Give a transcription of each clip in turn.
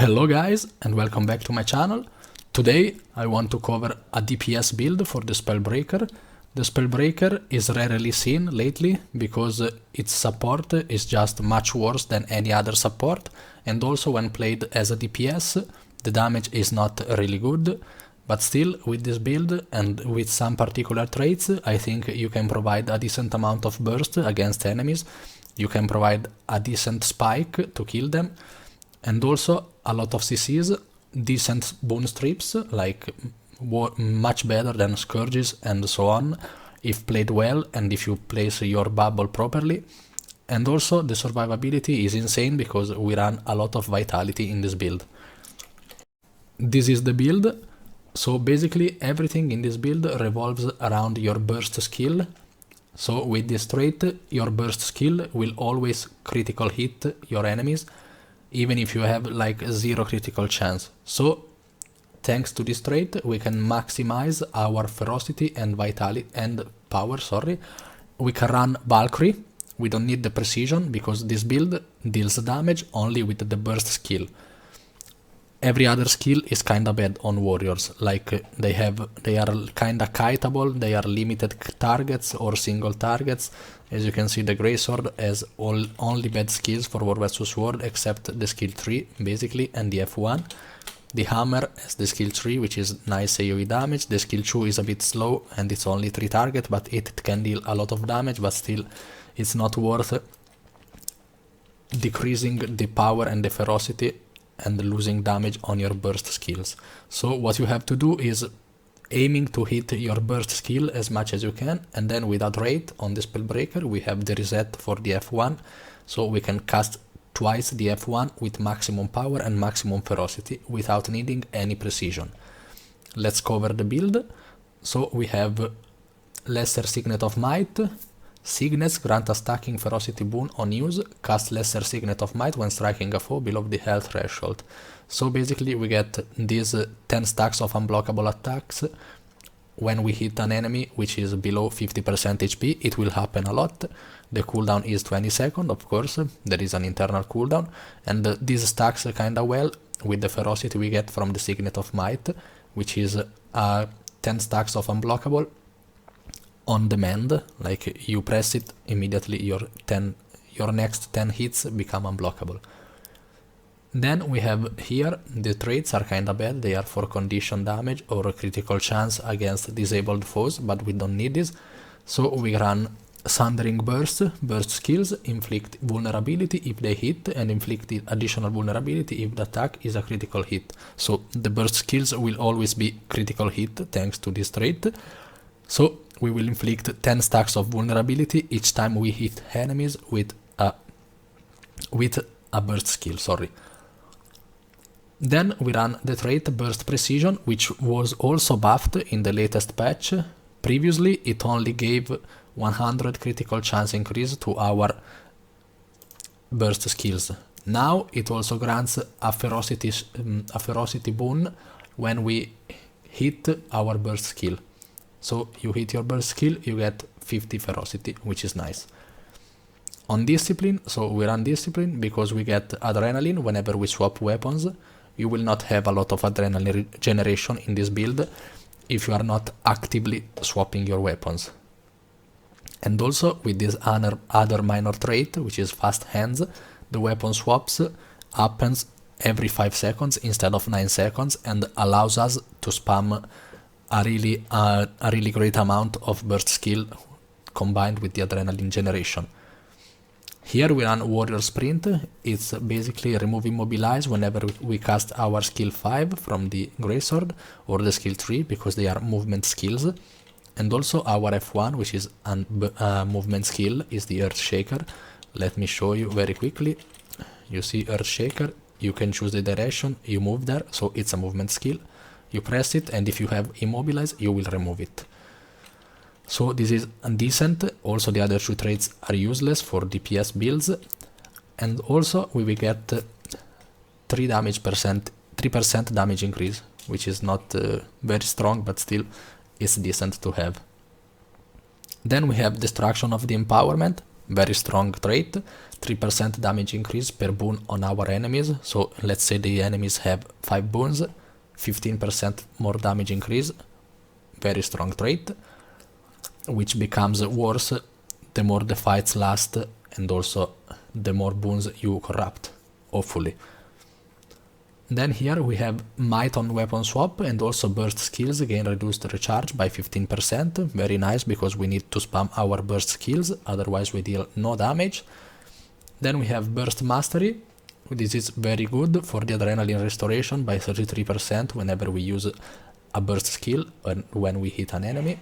Hello guys and welcome back to my channel. Today I want to cover a DPS build for the Spellbreaker. The Spellbreaker is rarely seen lately because its support is just much worse than any other support, and also when played as a DPS the damage is not really good, but still with this build and with some particular traits I think you can provide a decent amount of burst against enemies. You can provide a decent spike to kill them, and also a lot of CCs, decent bone strips, like much better than scourges and so on, if played well and if you place your bubble properly. And also the survivability is insane because we run a lot of vitality in this build. This is the build, so basically everything in this build revolves around your burst skill. So with this trait, your burst skill will always critical hit your enemies, even if you have like zero critical chance. So thanks to this trait we can maximize our ferocity and vitality and power, We can run Valkyrie, we don't need the precision because this build deals damage only with the burst skill. Every other skill is kinda bad on warriors, like they are kinda kiteable, they are limited targets or single targets. As you can see, the Greysword has only bad skills for War vs Sword except the skill 3 basically and the F1. The Hammer has the skill 3, which is nice AoE damage. The skill 2 is a bit slow and it's only 3 target, but it can deal a lot of damage, but still it's not worth decreasing the power and the ferocity and losing damage on your burst skills. So what you have to do is aiming to hit your burst skill as much as you can, and then with a trait on the Spellbreaker we have the reset for the F1, so we can cast twice the F1 with maximum power and maximum ferocity without needing any precision. Let's cover the build. So we have Lesser Signet of Might. Signets grant a stacking ferocity boon on use. Cast Lesser Signet of Might when striking a foe below the health threshold. So basically we get these 10 stacks of unblockable attacks when we hit an enemy which is below 50% HP. It will happen a lot. The cooldown is 20 seconds, of course, there is an internal cooldown, and these stacks kinda well with the ferocity we get from the Signet of Might, which is 10 stacks of unblockable on demand, like you press it, immediately your next 10 hits become unblockable. Then we have here, the traits are kinda bad, they are for condition damage or critical chance against disabled foes, but we don't need this. So we run Sundering Burst, burst skills, inflict vulnerability if they hit and inflict additional vulnerability if the attack is a critical hit. So the burst skills will always be critical hit thanks to this trait. So we will inflict 10 stacks of vulnerability each time we hit enemies with a burst skill, Then we run the trait Burst Precision, which was also buffed in the latest patch. Previously it only gave 100 critical chance increase to our burst skills. Now it also grants a ferocity boon when we hit our burst skill. So you hit your burst skill, you get 50 ferocity, which is nice. On Discipline, so we run Discipline because we get Adrenaline whenever we swap weapons. You will not have a lot of Adrenaline generation in this build if you are not actively swapping your weapons. And also with this other minor trait, which is Fast Hands, the weapon swaps happens every 5 seconds instead of 9 seconds and allows us to spam a really great amount of burst skill combined with the adrenaline generation. Here we run Warrior Sprint. It's basically remove Immobilize whenever we cast our skill 5 from the Greysword or the skill 3 because they are movement skills. And also our F1, which is a movement skill, is the Earthshaker. Let me show you very quickly. You see Earthshaker, you can choose the direction, you move there, so it's a movement skill. You press it, and if you have Immobilize, you will remove it. So this is decent. Also the other two traits are useless for DPS builds. And also we will get 3% damage increase, which is not very strong, but still is decent to have. Then we have Destruction of the Empowerment. very strong trait, 3% damage increase per boon on our enemies. So let's say the enemies have 5 boons, 15% more damage increase, very strong trait, which becomes worse the more the fights last and also the more boons you corrupt, hopefully. Then here we have might on weapon swap and also burst skills gain reduced recharge by 15%, very nice because we need to spam our burst skills, otherwise we deal no damage. Then we have burst mastery, this is very good for the adrenaline restoration by 33% whenever we use a burst skill when we hit an enemy.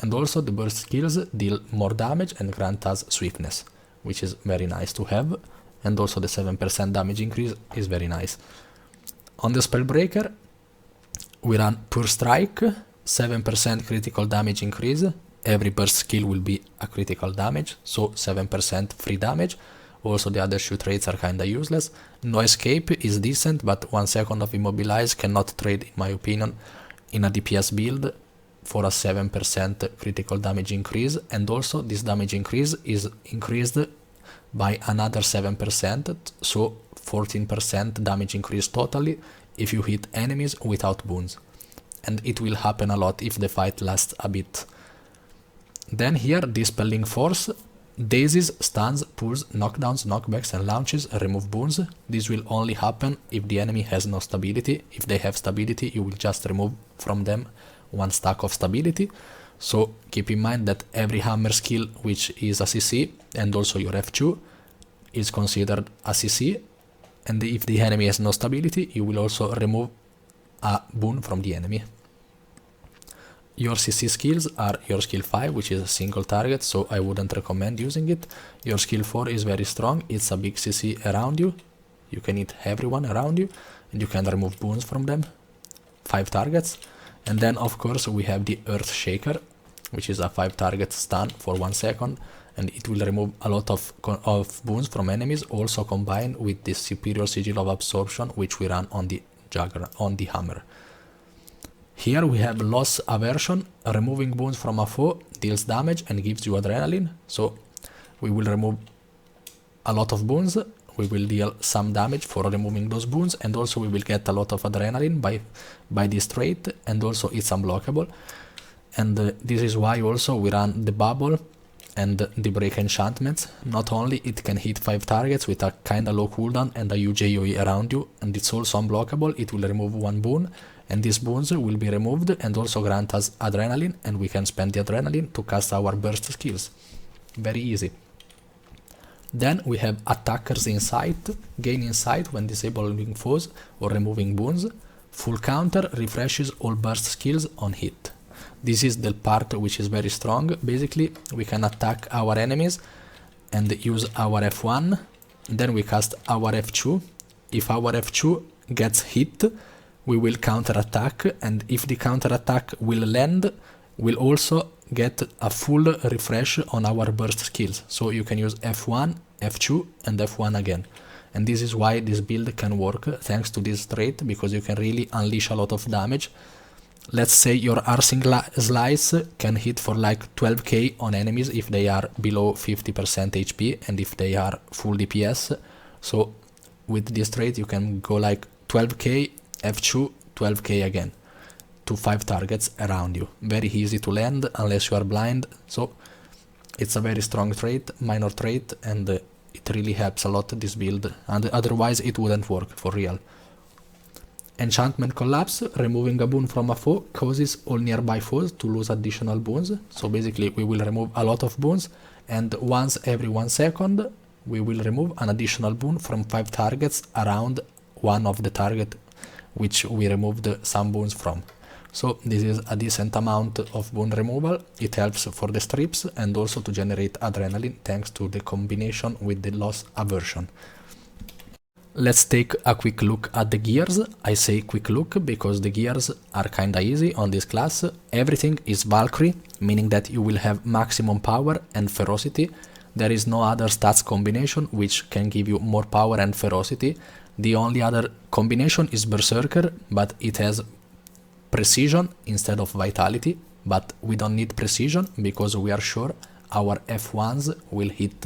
And also the burst skills deal more damage and grant us swiftness, which is very nice to have, and also the 7% damage increase is very nice. On the Spellbreaker, we run Pure Strike, 7% critical damage increase, every burst skill will be a critical damage, so 7% free damage. Also the other 2 traits are kinda useless. No Escape is decent, but 1 second of Immobilize cannot trade, in my opinion, in a DPS build for a 7% critical damage increase, and also this damage increase is increased by another 7%, so 14% damage increase totally if you hit enemies without boons. And it will happen a lot if the fight lasts a bit. Then here, Dispelling Force, dazes, stuns, pulls, knockdowns, knockbacks and launches remove boons. This will only happen if the enemy has no stability. If they have stability, you will just remove from them 1 stack of stability. So keep in mind that every hammer skill which is a CC and also your F2 is considered a CC, and if the enemy has no stability you will also remove a boon from the enemy. Your CC skills are your skill 5, which is a single target, so I wouldn't recommend using it. Your skill 4 is very strong, it's a big CC around you, you can hit everyone around you and you can remove boons from them, 5 targets. And then of course we have the Earth Shaker, which is a 5 target stun for 1 second, and it will remove a lot of boons from enemies, also combined with the superior sigil of absorption which we run on the hammer. Here we have Loss Aversion, removing boons from a foe deals damage and gives you adrenaline, so we will remove a lot of boons, we will deal some damage for removing those boons, and also we will get a lot of adrenaline by this trait, and also it's unblockable. And this is why also we run the bubble and the break enchantments. Not only it can hit 5 targets with a kinda low cooldown and a huge AoE around you, and it's also unblockable, it will remove 1 boon, and these boons will be removed and also grant us adrenaline, and we can spend the adrenaline to cast our burst skills. Very easy. Then we have Attacker's Insight, gain insight when disabling foes or removing boons. Full counter refreshes all burst skills on hit. This is the part which is very strong. Basically, we can attack our enemies and use our F1, then we cast our F2. If our F2 gets hit, we will counter attack, and if the counter attack will land, we'll also get a full refresh on our burst skills. So you can use F1, F2 and F1 again. And this is why this build can work thanks to this trait, because you can really unleash a lot of damage. Let's say your Arsing Slice can hit for like 12k on enemies if they are below 50% HP and if they are full DPS. So with this trait you can go like 12k, F2, 12k again to 5 targets around you. Very easy to land unless you are blind. So it's a very strong trait, minor trait, and it really helps a lot this build, and otherwise it wouldn't work for real. Enchantment Collapse, removing a boon from a foe causes all nearby foes to lose additional boons. So basically we will remove a lot of boons, and once every 1 second we will remove an additional boon from 5 targets around one of the target which we removed some boons from. So this is a decent amount of boon removal. It helps for the strips and also to generate adrenaline thanks to the combination with the loss aversion. Let's take a quick look at the gears. I say quick look because the gears are kinda easy on this class. Everything is Valkyrie, meaning that you will have maximum power and ferocity. There is no other stats combination which can give you more power and ferocity. The only other combination is Berserker, but it has precision instead of vitality, but we don't need precision because we are sure our F1s will hit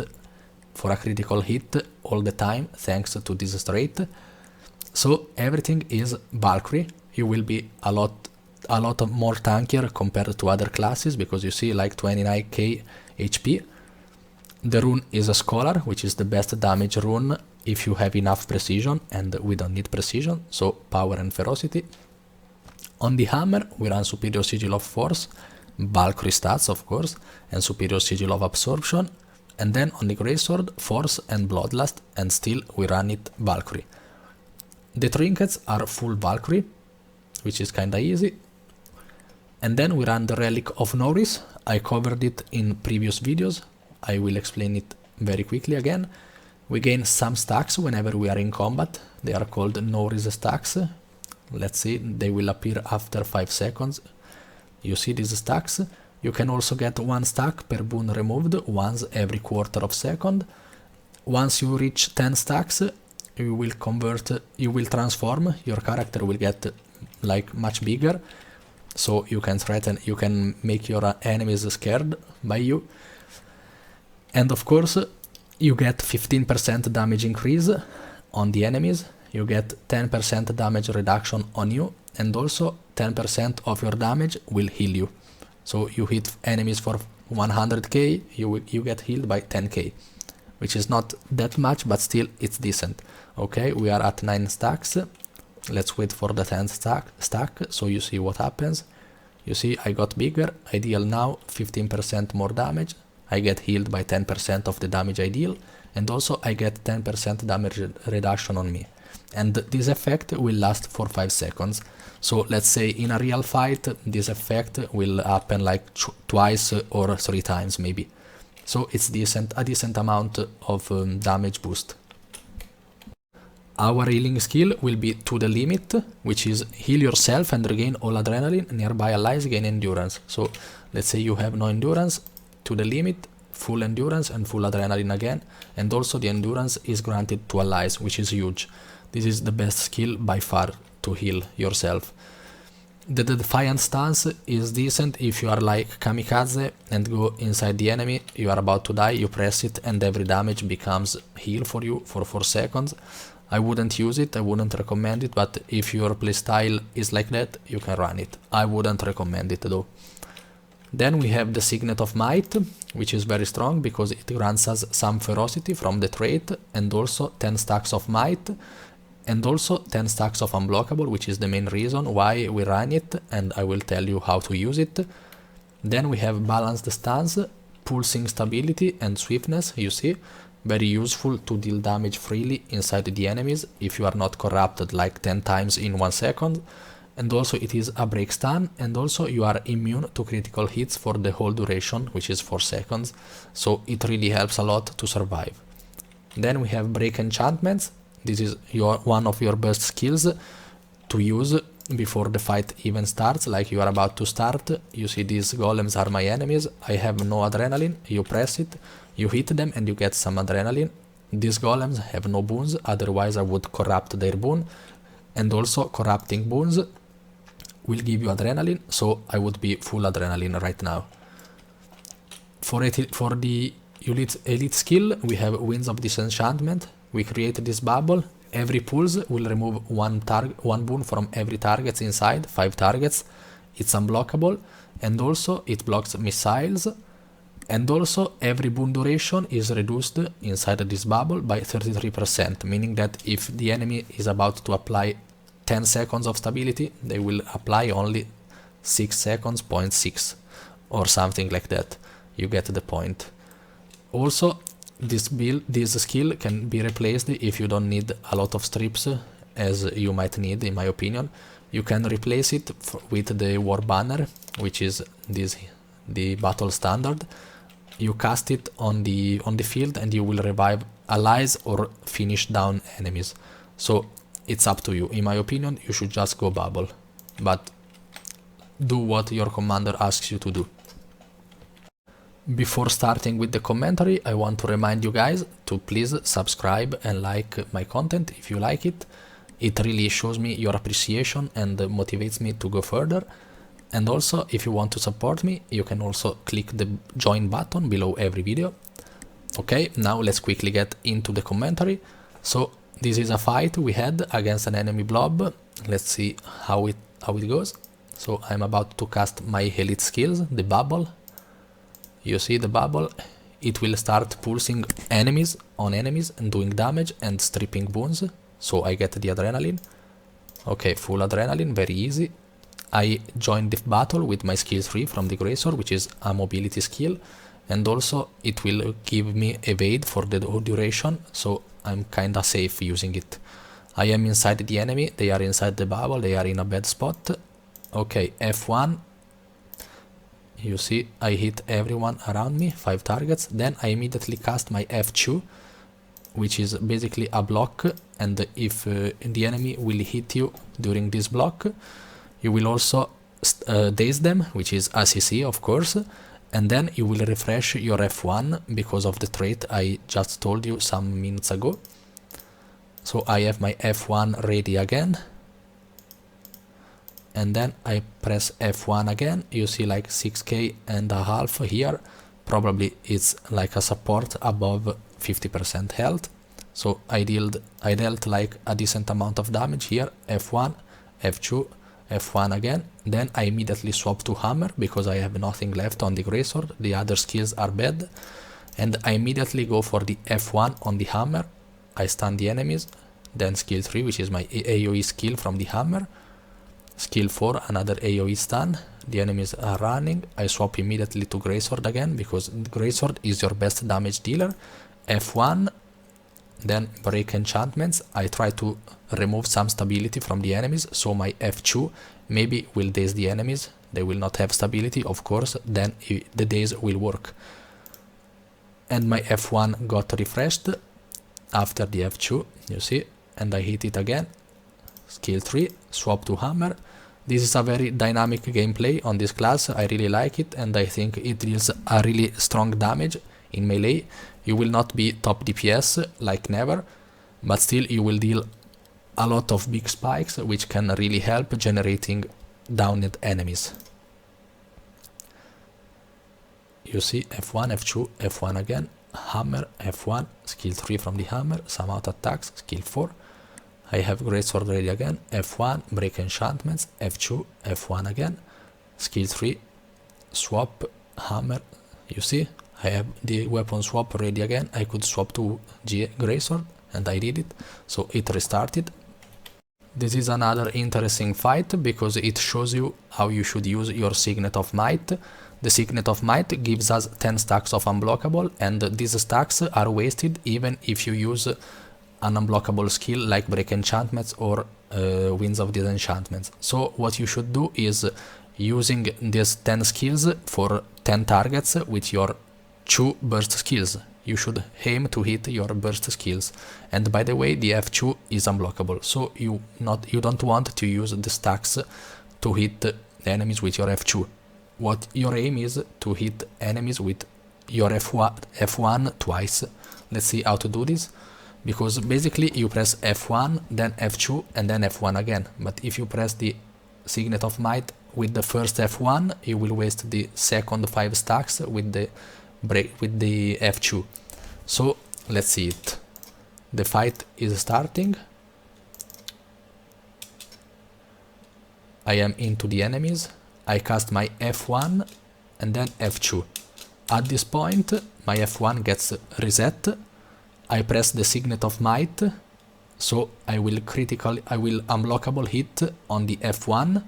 for a critical hit all the time thanks to this trait. So everything is Valkyrie. You will be a lot more tankier compared to other classes, because you see like 29k HP. The rune is a Scholar, which is the best damage rune if you have enough precision, and we don't need precision, so power and ferocity. On the hammer we run superior sigil of force, Valkyrie stats of course, and superior sigil of absorption, and then on the greatsword force and bloodlust, and still we run it Valkyrie. The trinkets are full Valkyrie, which is kinda easy. And then we run the relic of Norris. I covered it in previous videos. I will explain it very quickly again. We gain some stacks whenever we are in combat. They are called Norris stacks. Let's see, they will appear after 5 seconds. You see these stacks. You can also get 1 stack per boon removed once every quarter of second. Once you reach 10 stacks, you will transform. Your character will get like much bigger, so you can make your enemies scared by you. And of course you get 15% damage increase on the enemies, you get 10% damage reduction on you, and also 10% of your damage will heal you. So you hit enemies for 100k, you get healed by 10k, which is not that much, but still it's decent. Okay, we are at 9 stacks. Let's wait for the 10th stack, so you see what happens. You see I got bigger, I deal now 15% more damage, I get healed by 10% of the damage I deal, and also I get 10% damage reduction on me. And this effect will last for 5 seconds. So let's say in a real fight this effect will happen like twice or 3 times maybe. So it's a decent amount of damage boost. Our healing skill will be to the limit, which is heal yourself and regain all adrenaline, nearby allies gain endurance. So let's say you have no endurance, to the limit, full endurance and full adrenaline again, and also the endurance is granted to allies, which is huge. This is the best skill by far to heal yourself. The Defiant stance is decent if you are like Kamikaze and go inside the enemy, you are about to die, you press it and every damage becomes heal for you for 4 seconds. I wouldn't use it, I wouldn't recommend it, but if your playstyle is like that, you can run it. I wouldn't recommend it though. Then we have the Signet of Might, which is very strong because it grants us some ferocity from the trait, and also 10 stacks of might, and also 10 stacks of unblockable, which is the main reason why we run it, and I will tell you how to use it. Then we have Balanced Stance, Pulsing Stability and Swiftness, you see. Very useful to deal damage freely inside the enemies if you are not corrupted like 10 times in 1 second. And also it is a break stun, and also you are immune to critical hits for the whole duration, which is 4 seconds. So it really helps a lot to survive. Then we have Break Enchantments. This is one of your best skills to use before the fight even starts, like you are about to start. You see these golems are my enemies, I have no adrenaline, you press it, you hit them and you get some adrenaline. These golems have no boons, otherwise I would corrupt their boon, and also corrupting boons will give you adrenaline, so I would be full adrenaline right now. For the elite skill we have Winds of Disenchantment. We create this bubble. Every pulse will remove one boon from every target inside, 5 targets. It's unblockable, and also it blocks missiles. And also every boon duration is reduced inside this bubble by 33%, meaning that if the enemy is about to apply 10 seconds of stability, they will apply only 6 seconds, 0.6 or something like that. You get the point. Also, this skill can be replaced if you don't need a lot of strips, as you might need in my opinion. You can replace it with the War Banner, which is the battle standard. You cast it on the field and you will revive allies or finish down enemies. So it's up to you. In my opinion, you should just go bubble, but do what your commander asks you to do. Before starting with the commentary, I want to remind you guys to please subscribe and like my content if you like it. It really shows me your appreciation and motivates me to go further. And also, if you want to support me, you can also click the join button below every video. Okay, now let's quickly get into the commentary. So this is a fight we had against an enemy blob. Let's see how it goes. So I'm about to cast my elite skills, the bubble. You see the bubble? It will start pulsing enemies on enemies and doing damage and stripping wounds. So I get the adrenaline. Okay, full adrenaline, very easy. I joined the battle with my skill 3 from the Greatsword, which is a mobility skill. And also it will give me evade for the duration, so I'm kinda safe using it. I am inside the enemy, they are inside the bubble, they are in a bad spot. Okay, F1. You see, I hit everyone around me, 5 targets. Then I immediately cast my F2, which is basically a block, and if the enemy will hit you during this block, you will also daze them, which is ACC of course, and then you will refresh your F1 because of the trait I just told you some minutes ago. So I have my F1 ready again, and then I press F1 again. You see like 6k and a half here, probably it's like a support above 50% health. So I dealt like a decent amount of damage here. F1, F2, F1 again. Then I immediately swap to hammer because I have nothing left on the Greatsword. The other skills are bad. And I immediately go for the F1 on the hammer. I stun the enemies. Then skill 3, which is my AoE skill from the hammer. Skill 4, another AoE stun. The enemies are running. I swap immediately to Greatsword again because Greatsword is your best damage dealer. F1. Then break enchantments. I try to remove some stability from the enemies, so my F2 maybe will daze the enemies. They will not have stability, of course, then the daze will work. And my F1 got refreshed after the F2, you see, and I hit it again. Skill 3, swap to hammer. This is a very dynamic gameplay on this class. I really like it, and I think it deals a really strong damage in melee. You will not be top DPS like never, but still you will deal a lot of big spikes, which can really help generating downed enemies. You see F1, F2, F1 again, hammer, F1, skill 3 from the hammer, some auto attacks, skill 4. I have Greatsword ready again, F1, break enchantments, F2, F1 again, skill 3, swap, hammer, you see, I have the weapon swap ready again. I could swap to Greatsword, and I did it, so it restarted. This is another interesting fight because it shows you how you should use your Signet of Might. The Signet of Might gives us 10 stacks of unblockable, and these stacks are wasted even if you use an unblockable skill like break enchantments or winds of disenchantments. So what you should do is using these 10 skills for 10 targets with your 2 burst skills. You should aim to hit your burst skills. And by the way, the F2 is unblockable, so you don't want to use the stacks to hit the enemies with your F2. What your aim is to hit enemies with your F1 twice. Let's see how to do this. Because basically you press F1, then F2, and then F1 again. But if you press the Signet of Might with the first F1, you will waste the second 5 stacks with the F2. So let's see it. The fight is starting. I am into the enemies. I cast my F1 and then F2. At this point my F1 gets reset. I press the Signet of Might, so I will unblockable hit on the F1.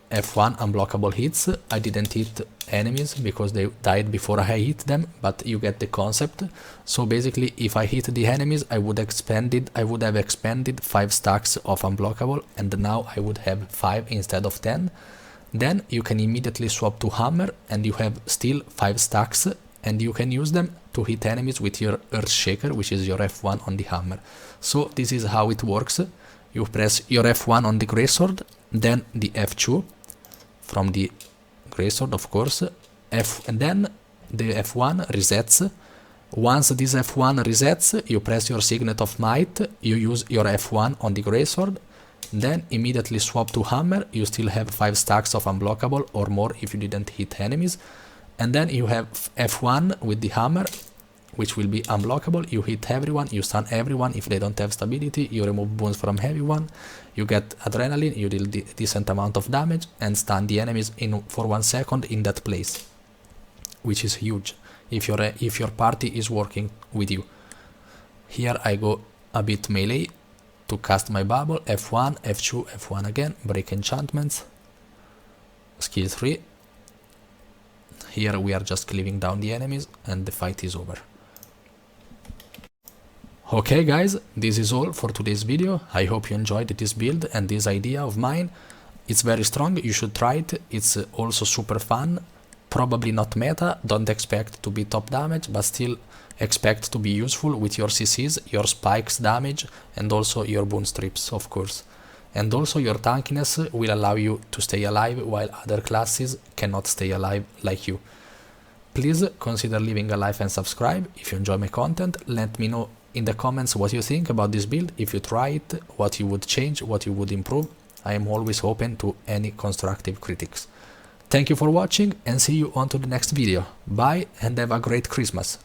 F1 unblockable hits. I didn't hit enemies because they died before I hit them, but you get the concept. So basically if I hit the enemies I would have expended 5 stacks of unblockable, and now I would have 5 instead of 10. Then you can immediately swap to hammer and you have still 5 stacks, and you can use them to hit enemies with your Earthshaker, which is your F1 on the hammer. So this is how it works. You press your F1 on the Greatsword, then the F2 from the Greatsword, of course, and then the F1 resets. Once this F1 resets, you press your Signet of Might, you use your F1 on the Greatsword, Then immediately swap to hammer, you still have 5 stacks of unblockable or more if you didn't hit enemies. And then you have F1 with the hammer, which will be unblockable. You hit everyone, you stun everyone if they don't have stability, you remove boons from everyone, you get adrenaline, you deal decent amount of damage and stun the enemies for 1 second in that place, which is huge if your party is working with you. Here I go a bit melee to cast my bubble, F1, F2, F1 again, break enchantments, skill 3. Here we are just cleaving down the enemies and the fight is over. Okay guys, this is all for today's video. I hope you enjoyed this build and this idea of mine. It's very strong, you should try it. It's also super fun, probably not meta, don't expect to be top damage, but still expect to be useful with your CCs, your spikes damage, and also your boon strips, of course. And also your tankiness will allow you to stay alive while other classes cannot stay alive like you. Please consider leaving a like and subscribe if you enjoy my content. Let me know in the comments what you think about this build, if you try it, what you would change, what you would improve. I am always open to any constructive critiques. Thank you for watching and see you on to the next video. Bye and have a great Christmas.